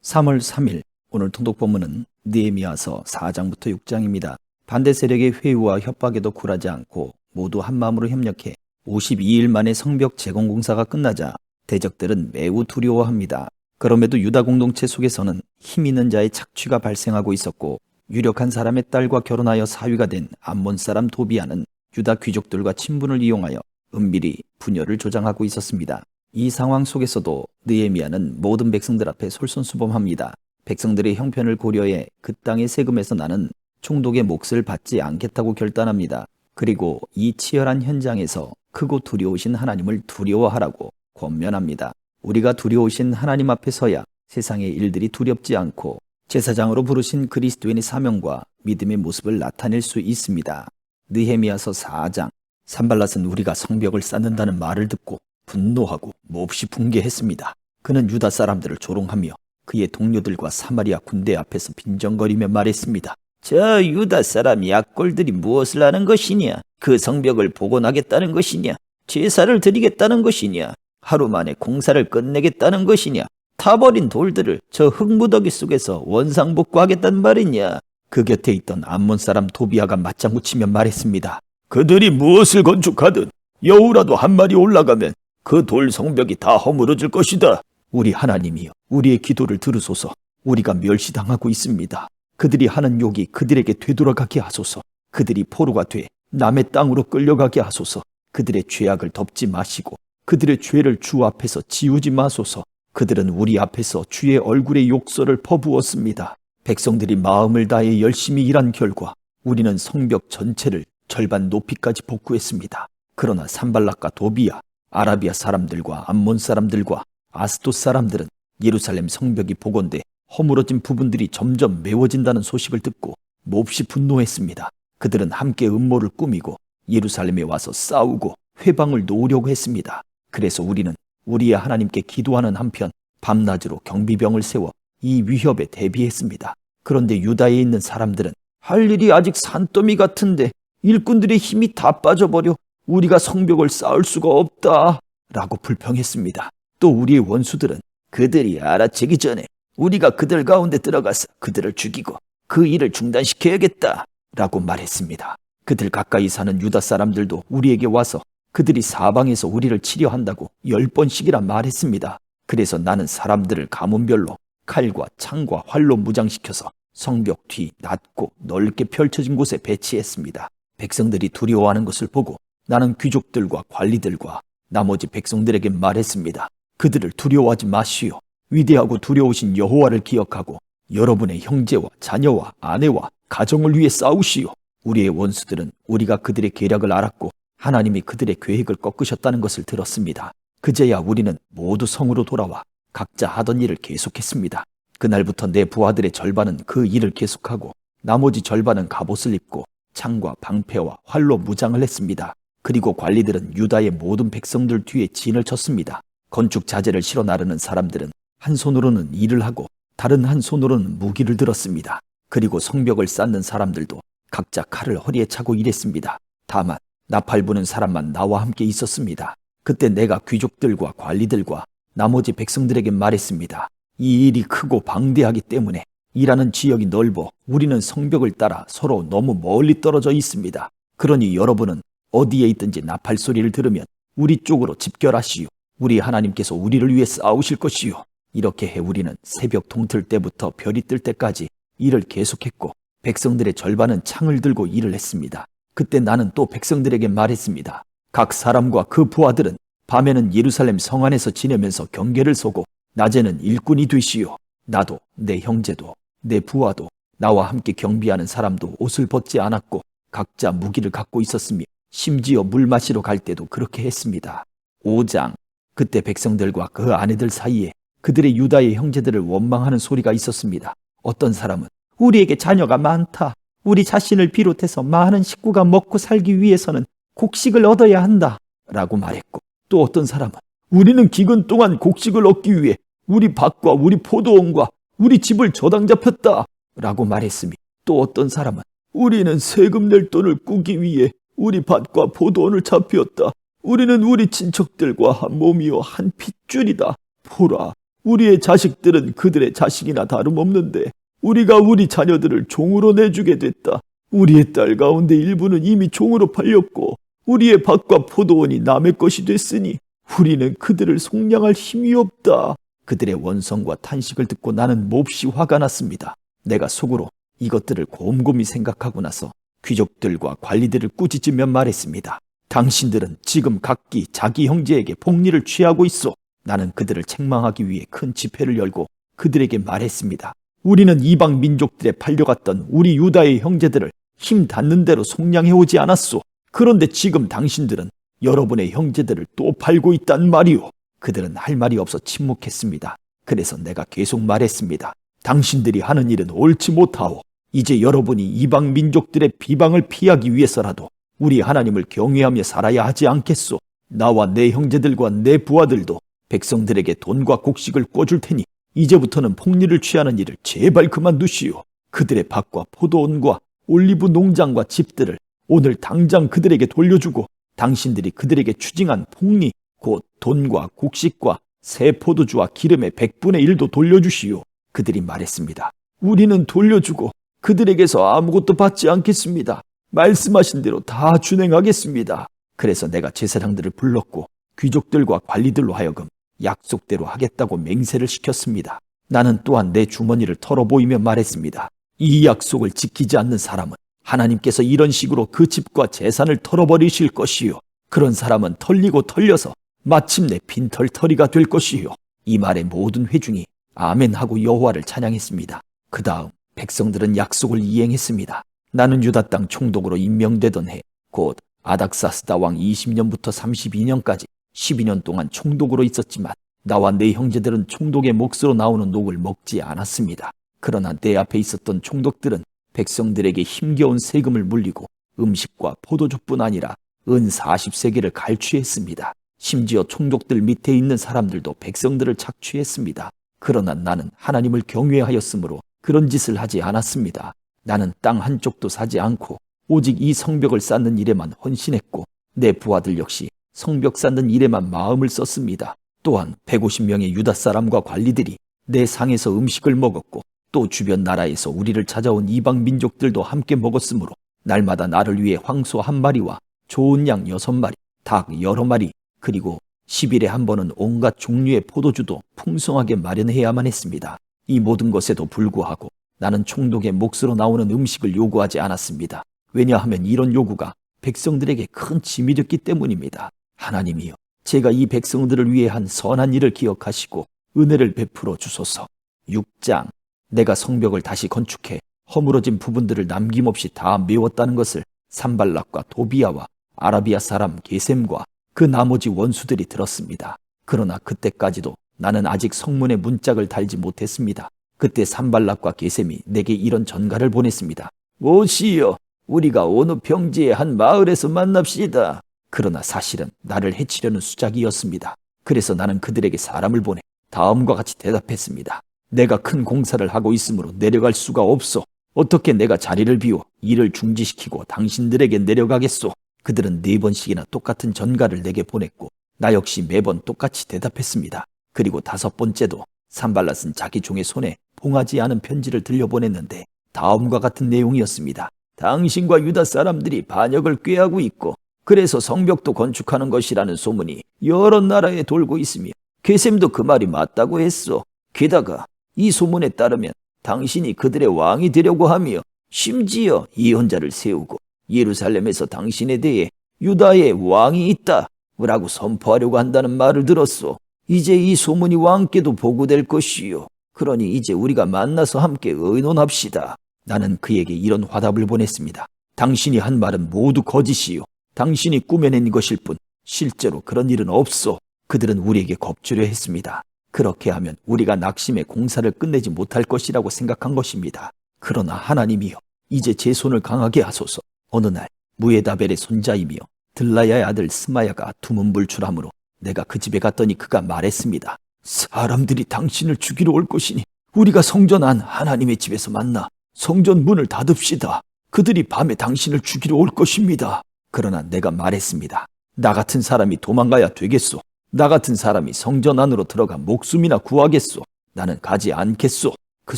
3월 3일 오늘 통독 본문은 느헤미야서 4장부터 6장입니다. 반대 세력의 회유와 협박에도 굴하지 않고 모두 한마음으로 협력해 52일 만에 성벽 재건 공사가 끝나자 대적들은 매우 두려워합니다. 그럼에도 유다 공동체 속에서는 힘 있는 자의 착취가 발생하고 있었고 유력한 사람의 딸과 결혼하여 사위가 된 암몬 사람 도비아는 유다 귀족들과 친분을 이용하여 은밀히 분열을 조장하고 있었습니다. 이 상황 속에서도 느헤미야는 모든 백성들 앞에 솔선수범합니다. 백성들의 형편을 고려해 그 땅의 세금에서 나는 총독의 몫을 받지 않겠다고 결단합니다. 그리고 이 치열한 현장에서 크고 두려우신 하나님을 두려워하라고 권면합니다. 우리가 두려우신 하나님 앞에 서야 세상의 일들이 두렵지 않고 제사장으로 부르신 그리스도인의 사명과 믿음의 모습을 나타낼 수 있습니다. 느헤미야서 4장. 산발랏은 우리가 성벽을 쌓는다는 말을 듣고 분노하고 몹시 붕괴했습니다. 그는 유다 사람들을 조롱하며 그의 동료들과 사마리아 군대 앞에서 빈정거리며 말했습니다. 저 유다 사람 약골들이 무엇을 하는 것이냐? 그 성벽을 복원하겠다는 것이냐? 제사를 드리겠다는 것이냐? 하루 만에 공사를 끝내겠다는 것이냐? 타버린 돌들을 저 흙무더기 속에서 원상복구하겠다는 말이냐? 그 곁에 있던 암몬 사람 도비아가 맞장구 치며 말했습니다. 그들이 무엇을 건축하든 여우라도 한 마리 올라가면 그 돌 성벽이 다 허물어질 것이다. 우리 하나님이여, 우리의 기도를 들으소서. 우리가 멸시당하고 있습니다. 그들이 하는 욕이 그들에게 되돌아가게 하소서. 그들이 포로가 돼 남의 땅으로 끌려가게 하소서. 그들의 죄악을 덮지 마시고 그들의 죄를 주 앞에서 지우지 마소서. 그들은 우리 앞에서 주의 얼굴에 욕설을 퍼부었습니다. 백성들이 마음을 다해 열심히 일한 결과 우리는 성벽 전체를 절반 높이까지 복구했습니다. 그러나 산발락과 도비아, 아라비아 사람들과 암몬 사람들과 아스돗 사람들은 예루살렘 성벽이 복원돼 허물어진 부분들이 점점 메워진다는 소식을 듣고 몹시 분노했습니다. 그들은 함께 음모를 꾸미고 예루살렘에 와서 싸우고 회방을 놓으려고 했습니다. 그래서 우리는 우리의 하나님께 기도하는 한편 밤낮으로 경비병을 세워 이 위협에 대비했습니다. 그런데 유다에 있는 사람들은 할 일이 아직 산더미 같은데 일꾼들의 힘이 다 빠져버려 우리가 성벽을 쌓을 수가 없다 라고 불평했습니다. 또 우리의 원수들은 그들이 알아채기 전에 우리가 그들 가운데 들어가서 그들을 죽이고 그 일을 중단시켜야겠다 라고 말했습니다. 그들 가까이 사는 유다 사람들도 우리에게 와서 그들이 사방에서 우리를 치려 한다고 10번씩이나 말했습니다. 그래서 나는 사람들을 가문별로 칼과 창과 활로 무장시켜서 성벽 뒤 낮고 넓게 펼쳐진 곳에 배치했습니다. 백성들이 두려워하는 것을 보고 나는 귀족들과 관리들과 나머지 백성들에게 말했습니다. 그들을 두려워하지 마시오. 위대하고 두려우신 여호와를 기억하고 여러분의 형제와 자녀와 아내와 가정을 위해 싸우시오. 우리의 원수들은 우리가 그들의 계략을 알았고 하나님이 그들의 계획을 꺾으셨다는 것을 들었습니다. 그제야 우리는 모두 성으로 돌아와 각자 하던 일을 계속했습니다. 그날부터 내 부하들의 절반은 그 일을 계속하고 나머지 절반은 갑옷을 입고 창과 방패와 활로 무장을 했습니다. 그리고 관리들은 유다의 모든 백성들 뒤에 진을 쳤습니다. 건축 자재를 실어 나르는 사람들은 한 손으로는 일을 하고 다른 한 손으로는 무기를 들었습니다. 그리고 성벽을 쌓는 사람들도 각자 칼을 허리에 차고 일했습니다. 다만 나팔 부는 사람만 나와 함께 있었습니다. 그때 내가 귀족들과 관리들과 나머지 백성들에게 말했습니다. 이 일이 크고 방대하기 때문에 일하는 지역이 넓어 우리는 성벽을 따라 서로 너무 멀리 떨어져 있습니다. 그러니 여러분은 어디에 있든지 나팔 소리를 들으면 우리 쪽으로 집결하시오. 우리 하나님께서 우리를 위해 싸우실 것이오. 이렇게 해 우리는 새벽 동틀 때부터 별이 뜰 때까지 일을 계속했고 백성들의 절반은 창을 들고 일을 했습니다. 그때 나는 또 백성들에게 말했습니다. 각 사람과 그 부하들은 밤에는 예루살렘 성 안에서 지내면서 경계를 서고 낮에는 일꾼이 되시오. 나도 내 형제도 내 부하도 나와 함께 경비하는 사람도 옷을 벗지 않았고 각자 무기를 갖고 있었으며 심지어 물 마시러 갈 때도 그렇게 했습니다. 5장. 그때 백성들과 그 아내들 사이에 그들의 유다의 형제들을 원망하는 소리가 있었습니다. 어떤 사람은 우리에게 자녀가 많다. 우리 자신을 비롯해서 많은 식구가 먹고 살기 위해서는 곡식을 얻어야 한다 라고 말했고, 또 어떤 사람은 우리는 기근 동안 곡식을 얻기 위해 우리 밭과 우리 포도원과 우리 집을 저당 잡혔다 라고 말했으며, 또 어떤 사람은 우리는 세금 낼 돈을 꾸기 위해 우리 밭과 포도원을 잡혔다. 우리는 우리 친척들과 한 몸이요 한 핏줄이다. 보라, 우리의 자식들은 그들의 자식이나 다름없는데 우리가 우리 자녀들을 종으로 내주게 됐다. 우리의 딸 가운데 일부는 이미 종으로 팔렸고 우리의 밭과 포도원이 남의 것이 됐으니 우리는 그들을 속량할 힘이 없다. 그들의 원성과 탄식을 듣고 나는 몹시 화가 났습니다. 내가 속으로 이것들을 곰곰이 생각하고 나서 귀족들과 관리들을 꾸짖으며 말했습니다. 당신들은 지금 각기 자기 형제에게 복리를 취하고 있어. 나는 그들을 책망하기 위해 큰 집회를 열고 그들에게 말했습니다. 우리는 이방 민족들에 팔려갔던 우리 유다의 형제들을 힘 닿는 대로 속량해오지 않았소. 그런데 지금 당신들은 여러분의 형제들을 또 팔고 있단 말이오. 그들은 할 말이 없어 침묵했습니다. 그래서 내가 계속 말했습니다. 당신들이 하는 일은 옳지 못하오. 이제 여러분이 이방 민족들의 비방을 피하기 위해서라도 우리 하나님을 경외하며 살아야 하지 않겠소. 나와 내 형제들과 내 부하들도 백성들에게 돈과 곡식을 꿔줄 테니 이제부터는 폭리를 취하는 일을 제발 그만두시오. 그들의 밭과 포도원과 올리브 농장과 집들을 오늘 당장 그들에게 돌려주고 당신들이 그들에게 추징한 폭리, 곧 돈과 곡식과 새 포도주와 기름의 100분의 1도 돌려주시오. 그들이 말했습니다. 우리는 돌려주고 그들에게서 아무것도 받지 않겠습니다. 말씀하신 대로 다 준행하겠습니다. 그래서 내가 제사장들을 불렀고 귀족들과 관리들로 하여금 약속대로 하겠다고 맹세를 시켰습니다. 나는 또한 내 주머니를 털어보이며 말했습니다. 이 약속을 지키지 않는 사람은 하나님께서 이런 식으로 그 집과 재산을 털어버리실 것이요. 그런 사람은 털리고 털려서 마침내 빈털터리가 될 것이요. 이 말에 모든 회중이 아멘하고 여호와를 찬양했습니다. 그 다음 백성들은 약속을 이행했습니다. 나는 유다 땅 총독으로 임명되던 해, 곧 아닥사스다 왕 20년부터 32년까지 12년 동안 총독으로 있었지만 나와 내 형제들은 총독의 몫으로 나오는 녹을 먹지 않았습니다. 그러나 내 앞에 있었던 총독들은 백성들에게 힘겨운 세금을 물리고 음식과 포도주뿐 아니라 은 40세계를 갈취했습니다. 심지어 총독들 밑에 있는 사람들도 백성들을 착취했습니다. 그러나 나는 하나님을 경외하였으므로 그런 짓을 하지 않았습니다. 나는 땅 한쪽도 사지 않고 오직 이 성벽을 쌓는 일에만 헌신했고 내 부하들 역시 성벽 쌓는 일에만 마음을 썼습니다. 또한 150명의 유다 사람과 관리들이 내 상에서 음식을 먹었고 또 주변 나라에서 우리를 찾아온 이방 민족들도 함께 먹었으므로 날마다 나를 위해 황소 1마리와 좋은 양 6마리, 닭 여러 마리, 그리고 10일에 한 번은 온갖 종류의 포도주도 풍성하게 마련해야만 했습니다. 이 모든 것에도 불구하고 나는 총독의 몫으로 나오는 음식을 요구하지 않았습니다. 왜냐하면 이런 요구가 백성들에게 큰 짐이 됐기 때문입니다. 하나님이여, 제가 이 백성들을 위해 한 선한 일을 기억하시고 은혜를 베풀어 주소서. 6장. 내가 성벽을 다시 건축해 허물어진 부분들을 남김없이 다 메웠다는 것을 산발락과 도비아와 아라비아 사람 게셈과 그 나머지 원수들이 들었습니다. 그러나 그때까지도 나는 아직 성문에 문짝을 달지 못했습니다. 그때 산발락과 게셈이 내게 이런 전가를 보냈습니다. 오시여, 우리가 어느 평지의 한 마을에서 만납시다. 그러나 사실은 나를 해치려는 수작이었습니다. 그래서 나는 그들에게 사람을 보내 다음과 같이 대답했습니다. 내가 큰 공사를 하고 있으므로 내려갈 수가 없어. 어떻게 내가 자리를 비워 일을 중지시키고 당신들에게 내려가겠소? 그들은 4번씩이나 똑같은 전가를 내게 보냈고 나 역시 매번 똑같이 대답했습니다. 그리고 5번째도 산발랏은 자기 종의 손에 봉하지 않은 편지를 들려보냈는데 다음과 같은 내용이었습니다. 당신과 유다 사람들이 반역을 꾀하고 있고 그래서 성벽도 건축하는 것이라는 소문이 여러 나라에 돌고 있으며 게셈도 그 말이 맞다고 했소. 게다가 이 소문에 따르면 당신이 그들의 왕이 되려고 하며 심지어 예언자를 세우고 예루살렘에서 당신에 대해 유다의 왕이 있다 라고 선포하려고 한다는 말을 들었소. 이제 이 소문이 왕께도 보고될 것이요. 그러니 이제 우리가 만나서 함께 의논합시다. 나는 그에게 이런 화답을 보냈습니다. 당신이 한 말은 모두 거짓이요. 당신이 꾸며낸 것일 뿐 실제로 그런 일은 없소. 그들은 우리에게 겁주려 했습니다. 그렇게 하면 우리가 낙심해 공사를 끝내지 못할 것이라고 생각한 것입니다. 그러나 하나님이여, 이제 제 손을 강하게 하소서. 어느 날 무에다벨의 손자이며 들라야의 아들 스마야가 두문불출하므로 내가 그 집에 갔더니 그가 말했습니다. 사람들이 당신을 죽이러 올 것이니 우리가 성전 안 하나님의 집에서 만나 성전 문을 닫읍시다. 그들이 밤에 당신을 죽이러 올 것입니다. 그러나 내가 말했습니다. 나 같은 사람이 도망가야 되겠소. 나 같은 사람이 성전 안으로 들어가 목숨이나 구하겠소. 나는 가지 않겠소. 그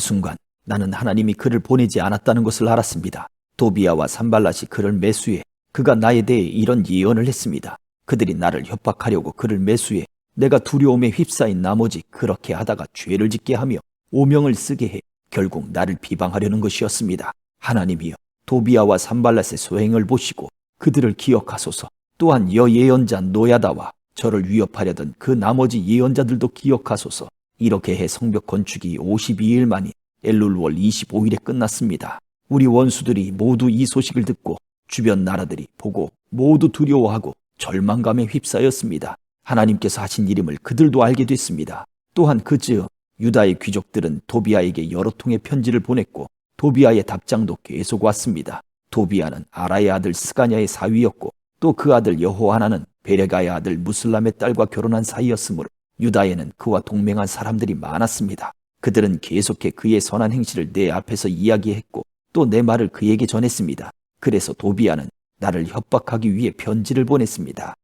순간 나는 하나님이 그를 보내지 않았다는 것을 알았습니다. 도비아와 산발랏이 그를 매수해 그가 나에 대해 이런 예언을 했습니다. 그들이 나를 협박하려고 그를 매수해 내가 두려움에 휩싸인 나머지 그렇게 하다가 죄를 짓게 하며 오명을 쓰게 해 결국 나를 비방하려는 것이었습니다. 하나님이여, 도비아와 산발랏의 소행을 보시고 그들을 기억하소서. 또한 여예언자 노야다와 저를 위협하려던 그 나머지 예언자들도 기억하소서. 이렇게 해 성벽 건축이 52일 만인 엘룰월 25일에 끝났습니다. 우리 원수들이 모두 이 소식을 듣고 주변 나라들이 보고 모두 두려워하고 절망감에 휩싸였습니다. 하나님께서 하신 일임을 그들도 알게 됐습니다. 또한 그 즈음 유다의 귀족들은 도비아에게 여러 통의 편지를 보냈고 도비아의 답장도 계속 왔습니다. 도비아는 아라의 아들 스가냐의 사위였고 또 그 아들 여호하나는 베레가의 아들 무슬람의 딸과 결혼한 사이였으므로 유다에는 그와 동맹한 사람들이 많았습니다. 그들은 계속해 그의 선한 행실을 내 앞에서 이야기했고 또 내 말을 그에게 전했습니다. 그래서 도비아는 나를 협박하기 위해 편지를 보냈습니다.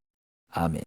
아멘.